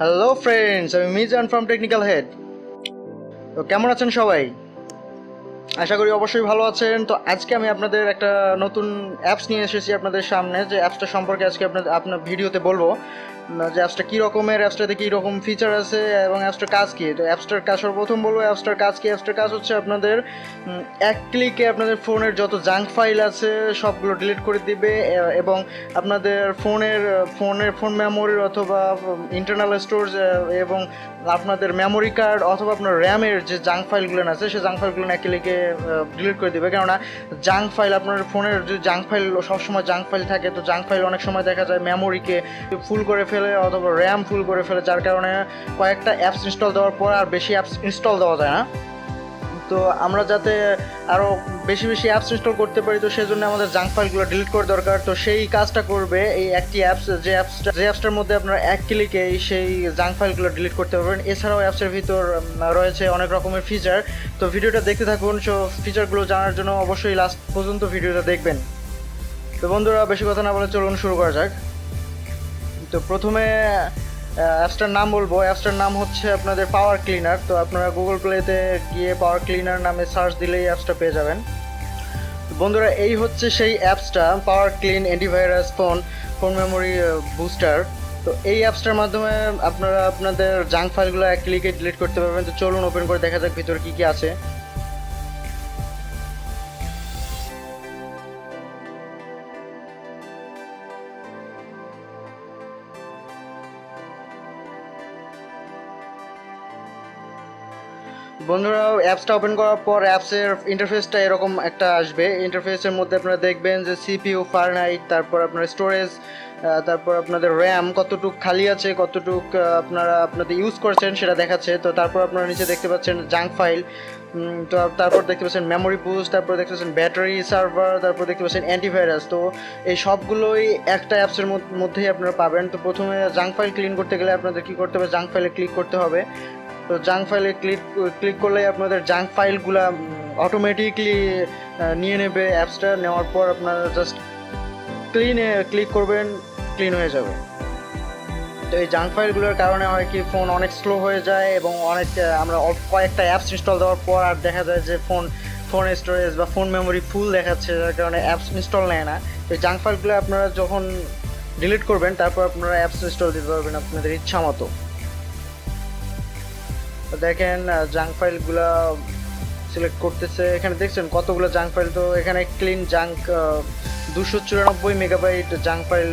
Hello friends, আমি Mizan from technical head. তো কেমন আছেন সবাই? আশা করি অবশ্যই ভালো আছেন। তো আজকে আমি আপনাদের একটা নতুন অ্যাপস নিয়ে এসেছি আপনাদের সামনে, যে অ্যাপসটা সম্পর্কে আজকে আপনার ভিডিওতে বলবো। যে অ্যাপসটা কী রকমের, অ্যাপসটাতে কী রকম ফিচার আছে এবং অ্যাপসটার কাজ কী। তো অ্যাপসটার কাজ সর্বপ্রথম বলবো অ্যাপসটার কাজ কী। অ্যাপসটার কাজ হচ্ছে আপনাদের এক ক্লিকে আপনাদের ফোনের যত জাঙ্ক ফাইল আছে সবগুলো ডিলিট করে দিবে, এবং আপনাদের ফোন মেমোরির অথবা ইন্টারনাল স্টোরেজ এবং আপনাদের মেমোরি কার্ড অথবা আপনার র্যামের যে জাঙ্ক ফাইলগুলো আছে সেই জাঙ্ক ফাইলগুলো এক ক্লিকে ডিলিট করে দেবে। কেননা জাঙ্ক ফাইল, আপনার ফোনের যে জাঙ্ক ফাইল সবসময় জাঙ্ক ফাইল থাকে, তো জাঙ্ক ফাইল অনেক সময় দেখা যায় মেমোরিকে ফুল করে ফেলে অথবা র্যাম ফুল করে ফেলে, যার কারণে কয়েকটা অ্যাপস ইনস্টল দেওয়ার পর আর বেশি অ্যাপস ইনস্টল দেওয়া যায় না। তো আমরা যাতে আরও বেশি বেশি অ্যাপস ইনস্টল করতে পারি, তো সেই জন্য আমাদের জাঙ্ক ফাইলগুলো ডিলিট করা দরকার। তো সেই কাজটা করবে এই একটি অ্যাপস, যে অ্যাপসটার মধ্যে আপনার এক ক্লিকে সেই জাঙ্ক ফাইলগুলো ডিলিট করতে পারবেন। এছাড়াও অ্যাপসের ভিতর রয়েছে অনেক রকমের ফিচার। তো ভিডিওটা দেখতে থাকুন। সো ফিচারগুলো জানার জন্য অবশ্যই লাস্ট পর্যন্ত ভিডিওটা দেখবেন। তো বন্ধুরা, বেশি কথা না বলে চলুন শুরু করা যাক। তো প্রথমে অ্যাপসটার নাম বলবো। অ্যাপসটার নাম হচ্ছে আপনাদের পাওয়ার ক্লিনার। তো আপনারা গুগল প্লেতে গিয়ে পাওয়ার ক্লিনার নামে সার্চ দিলেই অ্যাপসটা পেয়ে যাবেন। বন্ধুরা, এই হচ্ছে সেই অ্যাপসটা, power clean antivirus phone memory booster. তো এই অ্যাপসটার মাধ্যমে আপনারা আপনাদের জাঙ্ক ফাইলগুলো এক ক্লিকে ডিলিট করতে পারবেন। তো চলুন ওপেন করে দেখা যাক ভিতরে কী কী আছে। বন্ধুরা, অ্যাপসটা ওপেন করার পর অ্যাপসের ইন্টারফেসটা এরকম একটা আসবে। ইন্টারফেসের মধ্যে আপনারা দেখবেন যে সিপিইউ, ফারেনহাইট, তারপর আপনার স্টোরেজ, তারপর আপনাদের র্যাম কতটুক খালি আছে, কতটুক আপনাদের ইউজ করছেন সেটা দেখাচ্ছে। তো তারপর আপনারা নিচে দেখতে পাচ্ছেন জাঙ্ক ফাইল। তো তারপর দেখতে পাচ্ছেন মেমোরি বুস্ট, তারপর দেখতে পাচ্ছেন ব্যাটারি সার্ভার, তারপর দেখতে পাচ্ছেন অ্যান্টিভাইরাস। তো এই সবগুলোই একটা অ্যাপসের মধ্যেই আপনারা পাবেন। তো প্রথমে জাঙ্ক ফাইল ক্লিন করতে গেলে আপনাদের কী করতে হবে, জাঙ্ক ফাইলে ক্লিক করতে হবে। তো জাঙ্ক ফাইলে ক্লিক করলে আপনাদের জাঙ্ক ফাইলগুলা অটোমেটিকলি নিয়ে নেবে অ্যাপসটা। নেওয়ার পর আপনারা জাস্ট ক্লিনে ক্লিক করবেন, ক্লিন হয়ে যাবে। তো এই জাঙ্ক ফাইলগুলোর কারণে হয় কি, ফোন অনেক স্লো হয়ে যায় এবং অনেক আমরা কয়েকটা অ্যাপস ইনস্টল দেওয়ার পর আর দেখা যায় যে ফোন স্টোরেজ বা ফোন মেমোরি ফুল দেখাচ্ছে, যার কারণে অ্যাপস ইনস্টল নেয় না। তো এই জাঙ্ক ফাইলগুলো আপনারা যখন ডিলিট করবেন তারপর আপনারা অ্যাপস ইনস্টল দিতে পারবেন আপনাদের ইচ্ছা মতো। দেখেন জাঙ্ক ফাইলগুলো সিলেক্ট করতেছে, এখানে দেখছেন কতগুলো জাঙ্ক ফাইল। তো এখানে clean junk 294 megabyte junk file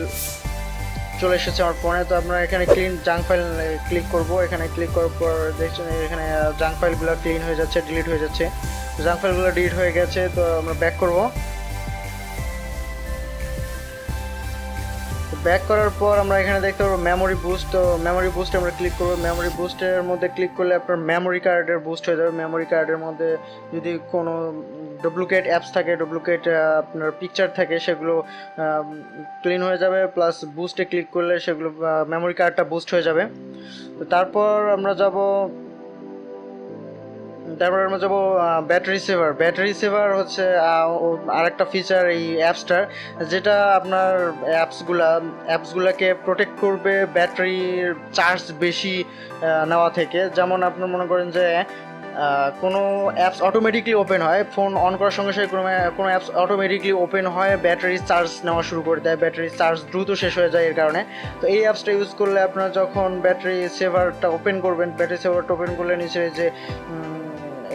চলে এসেছে আমার ফোনে। তো আপনারা এখানে ক্লিন জাঙ্ক ফাইল ক্লিক করব। এখানে ক্লিক করার পর দেখছেন এখানে জাঙ্ক ফাইলগুলো ক্লিন হয়ে যাচ্ছে, ডিলিট হয়ে যাচ্ছে। জাঙ্ক ফাইলগুলো ডিলিট হয়ে গেছে। তো আমরা ব্যাক করব। ব্যাক করার পর আমরা এখানে দেখতে পাবো মেমোরি বুস্ট। তো মেমোরি বুস্টে আমরা ক্লিক করবো। মেমোরি বুস্টের মধ্যে ক্লিক করলে আপনার মেমোরি কার্ডের বুস্ট হয়ে যাবে। মেমোরি কার্ডের মধ্যে যদি কোনো ডুপ্লিকেট অ্যাপস থাকে, ডুপ্লিকেট আপনার পিকচার থাকে, সেগুলো ক্লিন হয়ে যাবে। প্লাস বুস্টে ক্লিক করলে সেগুলো মেমোরি কার্ডটা বুস্ট হয়ে যাবে। তো তারপর আমরা যাবো ব্যাটারি সেভার হচ্ছে আরেকটা ফিচার এই অ্যাপসটার, যেটা আপনার অ্যাপসগুলোকে প্রোটেক্ট করবে ব্যাটারির চার্জ বেশি নেওয়া থেকে। যেমন আপনার মনে করেন যে কোনো অ্যাপস অটোমেটিকলি ওপেন হয়, ফোন অন করার সঙ্গে সঙ্গে কোনো অ্যাপস অটোমেটিকলি ওপেন হয়, ব্যাটারি চার্জ নেওয়া শুরু করে দেয়, ব্যাটারি চার্জ দ্রুত শেষ হয়ে যায় এর কারণে। তো এই অ্যাপসটা ইউজ করলে আপনারা যখন ব্যাটারি সেভারটা ওপেন করলে নিচে যে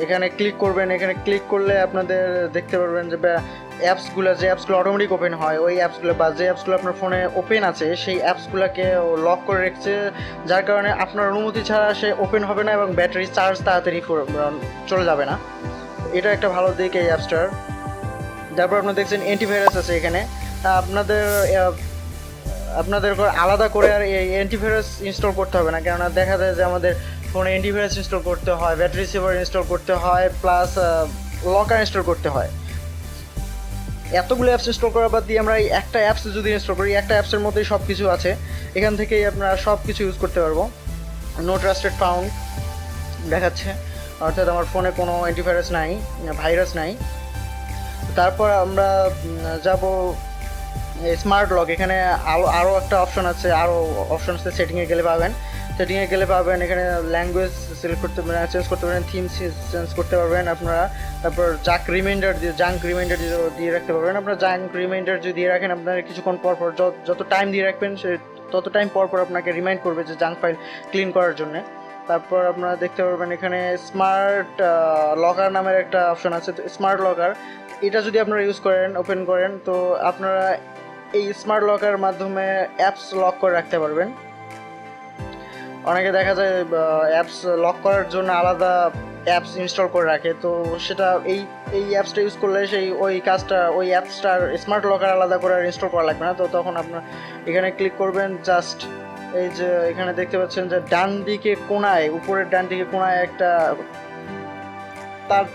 এখানে ক্লিক করবেন। এখানে ক্লিক করলে আপনাদের দেখতে পারবেন যে অ্যাপসগুলো অটোমেটিক ওপেন হয়, ওই অ্যাপসগুলো বা যে অ্যাপসগুলো আপনার ফোনে ওপেন আছে সেই অ্যাপসগুলোকে লক করে রেখেছে, যার কারণে আপনার অনুমতি ছাড়া সে ওপেন হবে না এবং ব্যাটারি চার্জ তাড়াতাড়ি চলে যাবে না। এটা একটা ভালো দিক এই অ্যাপসটার। তারপর আপনারা দেখছেন অ্যান্টিভাইরাস আছে এখানে। আপনাদের আলাদা করে আর এই অ্যান্টিভাইরাস ইনস্টল করতে হবে না, কেননা দেখা যায় যে আমাদের ফোনে অ্যান্টিভাইরাস ইনস্টল করতে হয়, ব্যাটারি সেভার ইনস্টল করতে হয়, প্লাস লকার ইনস্টল করতে হয়। এতগুলো অ্যাপস ইনস্টল করার বাদ দিয়ে আমরা এই একটা অ্যাপস যদি ইনস্টল করি, একটা অ্যাপসের মধ্যেই সব কিছু আছে, এখান থেকেই আপনারা সব কিছু ইউজ করতে পারবো। নো ট্রাস্টেড ফাউন্ড দেখাচ্ছে, অর্থাৎ আমার ফোনে কোনো অ্যান্টিভাইরাস নাই, ভাইরাস নাই। তারপর আমরা যাব স্মার্ট লক। এখানে আরও একটা অপশন আছে, সেটিংয়ে গেলে পাবেন। সেটিংয়ে গেলে পাবেন এখানে ল্যাঙ্গুয়েজ সিলেক্ট করতে পারেন, চেঞ্জ করতে পারেন, থিম চেঞ্জ করতে পারবেন আপনারা। তারপর জাঙ্ক রিমাইন্ডার দিয়ে রাখতে পারবেন। আপনারা জাঙ্ক রিমাইন্ডার যদি দিয়ে রাখেন, আপনার কিছুক্ষণ পর পর যত টাইম দিয়ে রাখবেন তত টাইম পর পর আপনাকে রিমাইন্ড করবে যে জাঙ্ক ফাইল ক্লিন করার জন্য। তারপর আপনারা দেখতে পারবেন এখানে স্মার্ট লকার নামের একটা অপশন আছে। তো স্মার্ট লকার এটা যদি আপনারা ইউজ করেন, ওপেন করেন, তো আপনারা এই স্মার্ট লকার মাধ্যমে অ্যাপস লক করে রাখতে পারবেন। অনেকে দেখা যায় অ্যাপস লক করার জন্য আলাদা অ্যাপস ইনস্টল করে রাখে, তো সেটা এই অ্যাপসটা ইউজ করলে ওই অ্যাপসটার স্মার্ট লকার আলাদা করে ইনস্টল করা লাগবে না। তো তখন আপনার এখানে ক্লিক করবেন, জাস্ট এই যে এখানে দেখতে পাচ্ছেন যে ডান দিকে কোণায়, উপরের ডান দিকে কোণায় একটা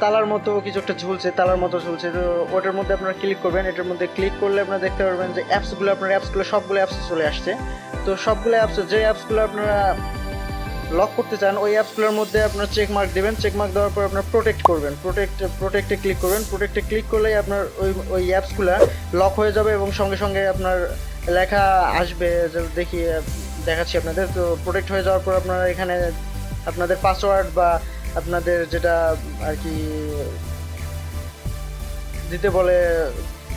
তালার মতো কিছু একটা ঝুলছে, তো ওটার মধ্যে আপনারা ক্লিক করবেন। এটার মধ্যে ক্লিক করলে আপনারা দেখতে পারবেন যে সবগুলো অ্যাপস চলে আসছে। তো সবগুলো অ্যাপস, যে অ্যাপসগুলো আপনারা লক করতে চান ওই অ্যাপসগুলোর মধ্যে আপনার চেক মার্ক দেবেন। চেক মার্ক দেওয়ার পর আপনার প্রোটেক্টে ক্লিক করবেন। প্রোটেক্টে ক্লিক করলেই আপনার ওই অ্যাপসগুলো লক হয়ে যাবে এবং সঙ্গে সঙ্গে আপনার লেখা আসবে, দেখাচ্ছি আপনাদের। তো প্রোটেক্ট হয়ে যাওয়ার পর আপনারা এখানে আপনাদের পাসওয়ার্ড বা আপনাদের যেটা আর কি দিতে বলে,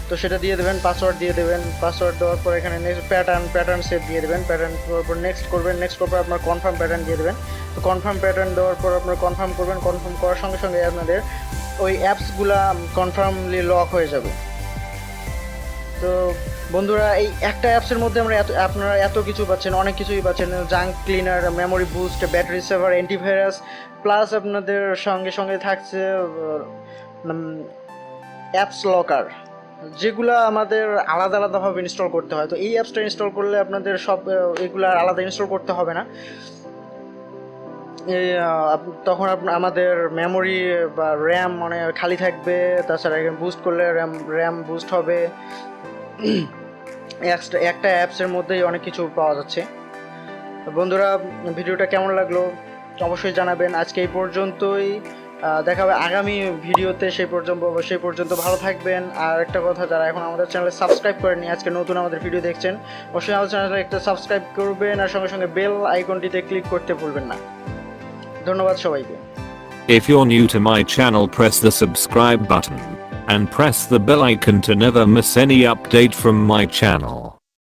তো সেটা দিয়ে দেবেন, পাসওয়ার্ড দিয়ে দেবেন। পাসওয়ার্ড দেওয়ার পর এখানে নেক্সট প্যাটার্ন সেট দিয়ে দেবেন। প্যাটার্ন দেওয়ার পর নেক্সট করবেন। নেক্সট করার পর আপনার কনফার্ম প্যাটার্ন দিয়ে দেবেন। তো কনফার্ম প্যাটার্ন দেওয়ার পর আপনার কনফার্ম করবেন। কনফার্ম করার সঙ্গে সঙ্গে আপনাদের ওই অ্যাপসগুলা কনফার্মলি লক হয়ে যাবে। তো বন্ধুরা, এই একটা অ্যাপসের মধ্যে আপনারা এত কিছু পাচ্ছেন, অনেক কিছুই পাচ্ছেন। Junk cleaner, memory boost, battery saver, antivirus, plus আপনাদের সঙ্গে সঙ্গে থাকছে অ্যাপস লকার, যেগুলো আমাদের আলাদা আলাদাভাবে ইনস্টল করতে হয়। তো এই অ্যাপসটা ইনস্টল করলে আপনাদের এগুলো আলাদা ইনস্টল করতে হবে না। তখন আমাদের মেমোরি বা র্যাম মানে খালি থাকবে। তাছাড়া বুস্ট করলে র্যাম বুস্ট হবে। একটা অ্যাপসের মধ্যেই অনেক কিছু পাওয়া যাচ্ছে। বন্ধুরা, ভিডিওটা কেমন লাগলো অবশ্যই জানাবেন। আজকে এই পর্যন্তই, দেখা হবে আগামী ভিডিওতে। সেই পর্যন্ত ভালো থাকবেন। আর একটা কথা, যারা এখন আমাদের চ্যানেলে সাবস্ক্রাইব করেননি, আজকে নতুন আমাদের ভিডিও দেখছেন, অবশ্যই আমাদের চ্যানেলে একটা সাবস্ক্রাইব করবেন আর সঙ্গে সঙ্গে বেল আইকনটিতে ক্লিক করতে ভুলবেন না। ধন্যবাদ সবাইকে। If you're new to my channel, press the subscribe button and press the bell icon to never miss any update from my channel.